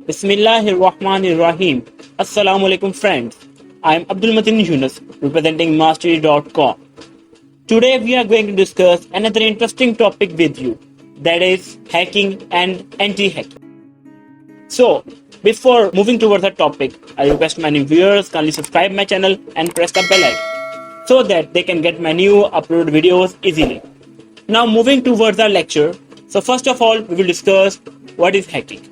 Bismillahirrahmanirrahim. Assalamu alaikum friends. I am Abdul Matin Yunus representing Mastery.com. Today we are going to discuss another interesting topic with you, that is hacking and anti-hacking. So, before moving towards the topic, I request my new viewers kindly subscribe my channel and press the bell icon so that they can get my new uploaded videos easily. Now moving towards our lecture. So first of all, we will discuss what is hacking.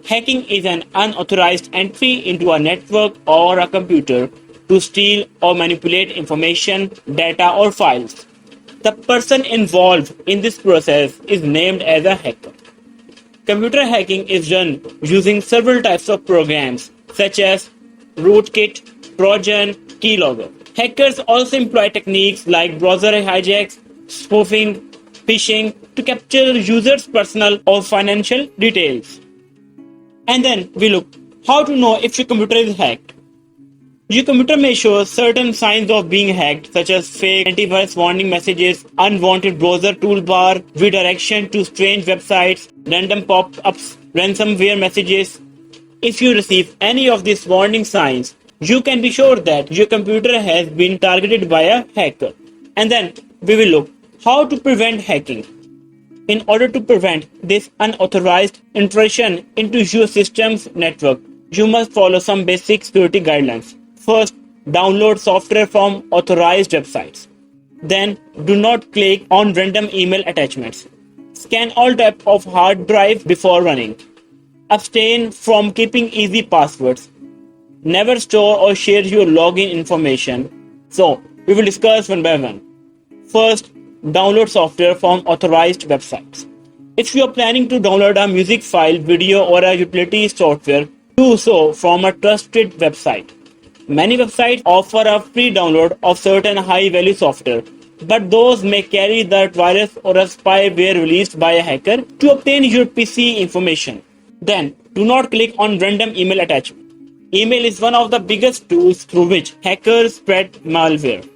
Hacking is an unauthorized entry into a network or a computer to steal or manipulate information, data, or files. The person involved in this process is named as a hacker. Computer hacking is done using several types of programs such as rootkit, Trojan, keylogger. Hackers also employ techniques like browser hijacks, spoofing, phishing to capture users' personal or financial details. And then we look how to know if your computer is hacked. Your computer may show certain signs of being hacked, such as fake antivirus warning messages, unwanted browser toolbar, redirection to strange websites, random pop-ups, ransomware messages. If you receive any of these warning signs, you can be sure that your computer has been targeted by a hacker. And then we will look how to prevent hacking. In order to prevent this unauthorized intrusion into your system's network, you must follow some basic security guidelines. First, download software from authorized websites. Then, do not click on random email attachments. Scan all types of hard drive before running. Abstain from keeping easy passwords. Never store or share your login information. So, we will discuss one by one. First, download software from authorized websites. If you are planning to download a music file, video, or a utility software, do so from a trusted website. Many websites offer a free download of certain high-value software, but those may carry the virus or a spyware released by a hacker to obtain your PC information. Then, do not click on random email attachment. Email is one of the biggest tools through which hackers spread malware.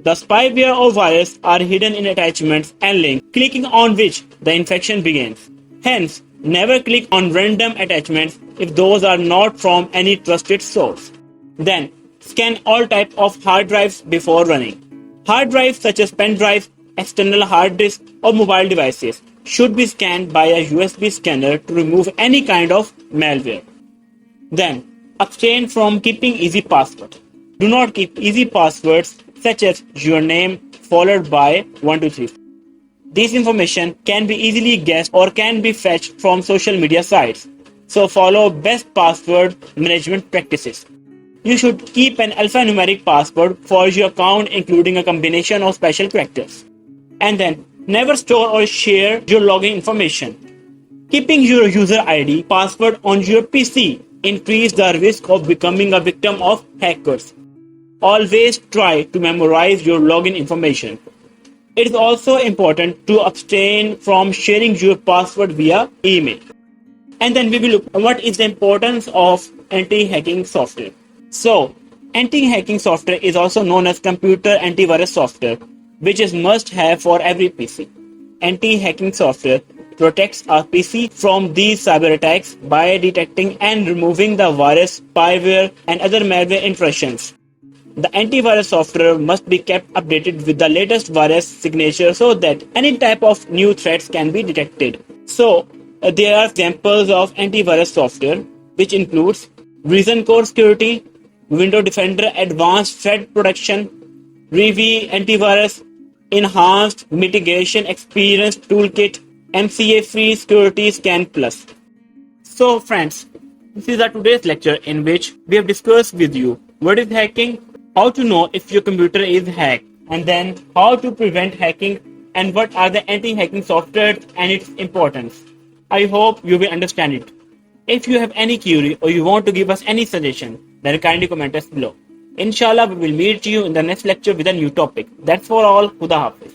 The spyware or virus are hidden in attachments and links, clicking on which the infection begins. Hence, never click on random attachments if those are not from any trusted source. Then, scan all types of hard drives before running. Hard drives such as pen drives, external hard disks, or mobile devices should be scanned by a USB scanner to remove any kind of malware. Then, abstain from keeping easy passwords. Do not keep easy passwords such as your name followed by 123. This information can be easily guessed or can be fetched from social media sites. So follow best password management practices. You should keep an alphanumeric password for your account, including a combination of special characters. And then never store or share your login information. Keeping your user ID password on your PC increase the risk of becoming a victim of hackers. Always try to memorize your login information. It is also important to abstain from sharing your password via email. And then we will look at what is the importance of anti-hacking software. So, anti-hacking software is also known as computer antivirus software, which is must-have for every PC. Anti-hacking software protects our PC from these cyber attacks by detecting and removing the virus, spyware, and other malware intrusions. The antivirus software must be kept updated with the latest virus signature so that any type of new threats can be detected. So, there are examples of antivirus software, which includes Reason Core Security, Window Defender Advanced Threat Protection, Revi Antivirus, Enhanced Mitigation Experience Toolkit, MCA Free Security Scan Plus. So friends, this is our today's lecture in which we have discussed with you what is hacking, how to know if your computer is hacked, and then how to prevent hacking and what are the anti-hacking softwares and its importance. I hope you will understand it. If you have any query or you want to give us any suggestion, then kindly comment us below. Inshallah, we will meet you in the next lecture with a new topic. That's for all. Khuda Hafiz.